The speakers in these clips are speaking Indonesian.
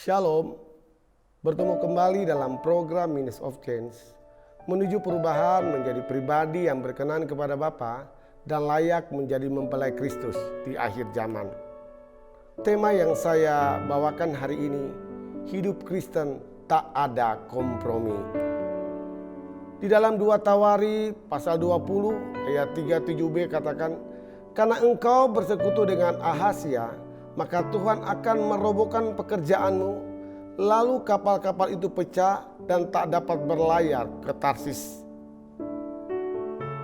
Shalom, bertemu kembali dalam program Means of Change, menuju perubahan menjadi pribadi yang berkenan kepada Bapa dan layak menjadi mempelai Kristus di akhir zaman. Tema yang saya bawakan hari ini, hidup Kristen tak ada kompromi. Di dalam 2 Tawari pasal 20 ayat 37b katakan, karena engkau bersekutu dengan Ahazia, maka Tuhan akan merobohkan pekerjaanmu, lalu kapal-kapal itu pecah dan tak dapat berlayar ke Tarsis.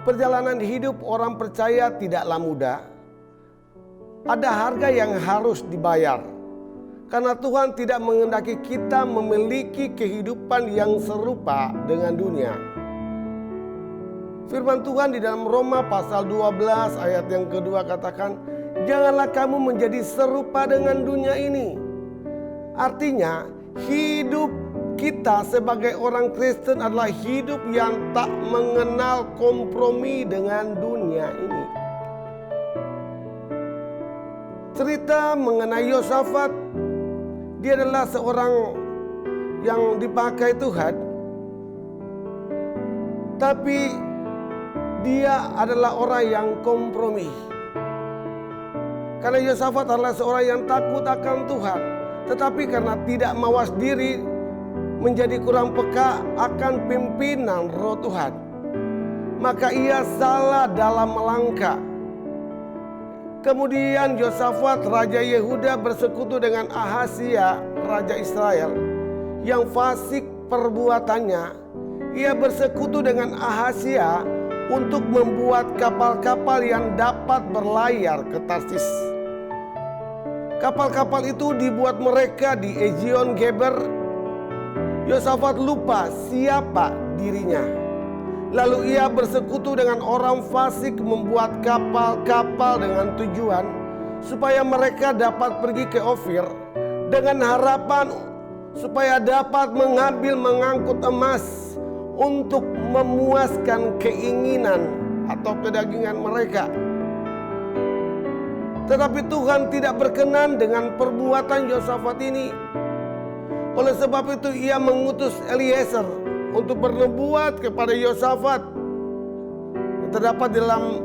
Perjalanan hidup orang percaya tidaklah mudah. Ada harga yang harus dibayar, karena Tuhan tidak menghendaki kita memiliki kehidupan yang serupa dengan dunia. Firman Tuhan di dalam Roma pasal 12 ayat yang kedua katakan, janganlah kamu menjadi serupa dengan dunia ini. Artinya, hidup kita sebagai orang Kristen adalah hidup yang tak mengenal kompromi dengan dunia ini. Cerita mengenai Yosafat, dia adalah seorang yang dipakai Tuhan, tapi dia adalah orang yang kompromi. Karena Yosafat adalah seorang yang takut akan Tuhan, tetapi karena tidak mawas diri, menjadi kurang peka akan pimpinan Roh Tuhan, maka ia salah dalam melangkah. Kemudian Yosafat Raja Yehuda bersekutu dengan Ahazia Raja Israel yang fasik perbuatannya. Ia bersekutu dengan Ahazia untuk membuat kapal-kapal yang dapat berlayar ke Tarsis. Kapal-kapal itu dibuat mereka di Ezion Geber. Yosafat lupa siapa dirinya. Lalu ia bersekutu dengan orang fasik membuat kapal-kapal dengan tujuan supaya mereka dapat pergi ke Ofir dengan harapan supaya dapat mengangkut emas untuk memuaskan keinginan atau kedagingan mereka. Tetapi Tuhan tidak berkenan dengan perbuatan Yosafat ini. Oleh sebab itu ia mengutus Eliezer untuk bernubuat kepada Yosafat. Terdapat dalam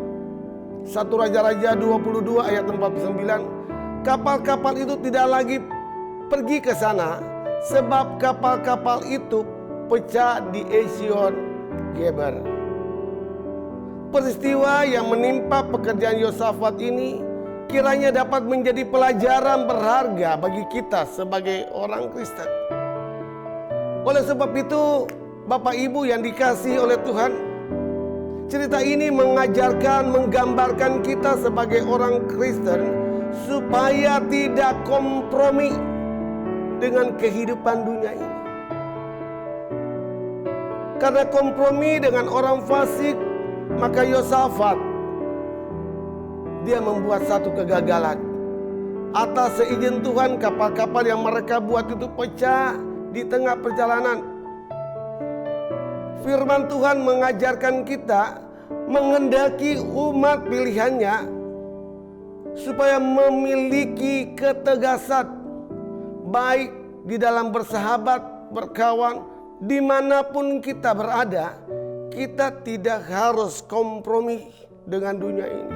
1 Raja-Raja 22 ayat 49. Kapal-kapal itu tidak lagi pergi ke sana, sebab kapal-kapal itu pecah di Ezion Geber. Peristiwa yang menimpa pekerjaan Yosafat ini kiranya dapat menjadi pelajaran berharga bagi kita sebagai orang Kristen. Oleh sebab itu, Bapak Ibu yang dikasihi oleh Tuhan, cerita ini mengajarkan, menggambarkan kita sebagai orang Kristen supaya tidak kompromi dengan kehidupan dunia ini. Karena kompromi dengan orang fasik, maka Yosafat dia membuat satu kegagalan. Atas seizin Tuhan, kapal-kapal yang mereka buat itu pecah di tengah perjalanan. Firman Tuhan mengajarkan kita menghendaki umat pilihannya supaya memiliki ketegasan baik di dalam bersahabat, berkawan, dimanapun kita berada. Kita tidak harus kompromi dengan dunia ini,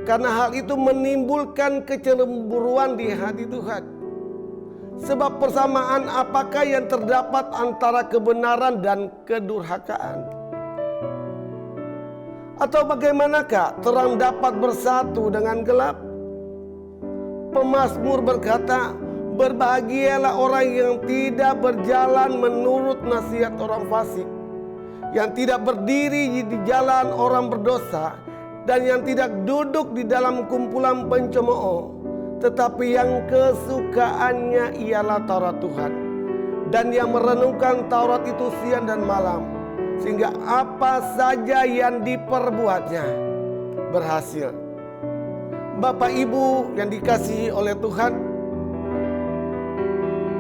karena hal itu menimbulkan kecemburuan di hati Tuhan. Sebab persamaan apakah yang terdapat antara kebenaran dan kedurhakaan? Atau bagaimanakah terang dapat bersatu dengan gelap? Pemazmur berkata, berbahagialah orang yang tidak berjalan menurut nasihat orang fasik, yang tidak berdiri di jalan orang berdosa, dan yang tidak duduk di dalam kumpulan pencemooh, tetapi yang kesukaannya ialah Taurat Tuhan, dan yang merenungkan Taurat itu siang dan malam, sehingga apa saja yang diperbuatnya berhasil. Bapak Ibu yang dikasihi oleh Tuhan,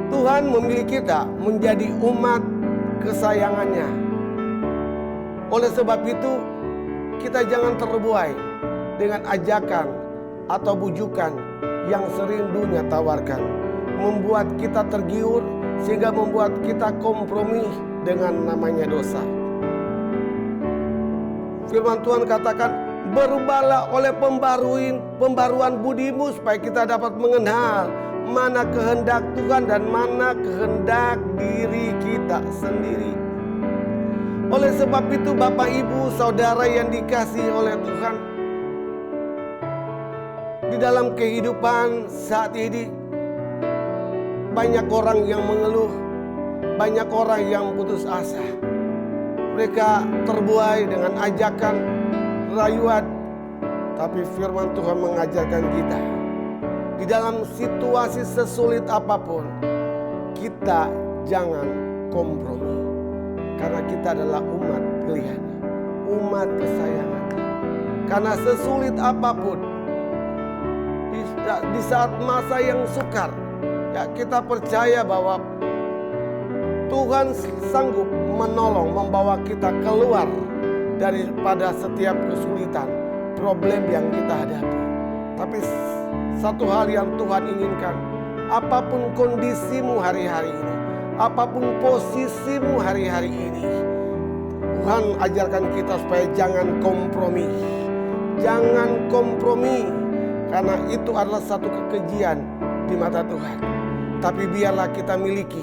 Tuhan memilih kita menjadi umat kesayangannya. Oleh sebab itu, kita jangan terbuai dengan ajakan atau bujukan yang sering dunia tawarkan. membuat kita tergiur, sehingga membuat kita kompromi dengan namanya dosa. Firman Tuhan katakan, berubahlah oleh pembaruan budimu supaya kita dapat mengenal mana kehendak Tuhan dan mana kehendak diri kita sendiri. Oleh sebab itu Bapak Ibu Saudara yang dikasihi oleh Tuhan, di dalam kehidupan saat ini banyak orang yang mengeluh, banyak orang yang putus asa. Mereka terbuai dengan ajakan, rayuan. Tapi firman Tuhan mengajarkan kita, di dalam situasi sesulit apapun, kita jangan kompromi. Karena kita adalah umat pilihannya, umat kesayangannya. Karena sesulit apapun, di saat masa yang sukar, ya kita percaya bahwa Tuhan sanggup menolong, membawa kita keluar daripada setiap kesulitan, problem yang kita hadapi. Tapi satu hal yang Tuhan inginkan, apapun kondisimu hari-hari ini, apapun posisimu hari-hari ini, Tuhan ajarkan kita supaya jangan kompromi. Jangan kompromi, karena itu adalah satu kekejian di mata Tuhan. Tapi biarlah kita miliki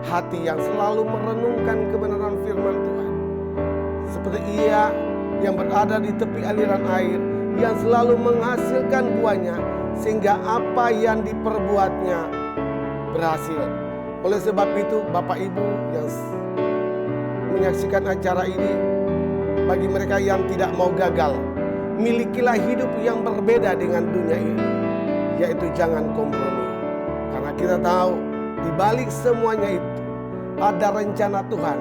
hati yang selalu merenungkan kebenaran firman Tuhan. Seperti ia yang berada di tepi aliran air, yang selalu menghasilkan buahnya, sehingga apa yang diperbuatnya berhasil. Oleh sebab itu Bapak Ibu yang menyaksikan acara ini, bagi mereka yang tidak mau gagal, milikilah hidup yang berbeda dengan dunia ini, yaitu jangan kompromi. Karena kita tahu di balik semuanya itu ada rencana Tuhan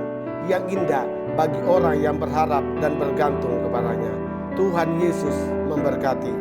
yang indah bagi orang yang berharap dan bergantung kepadanya. Tuhan Yesus memberkati.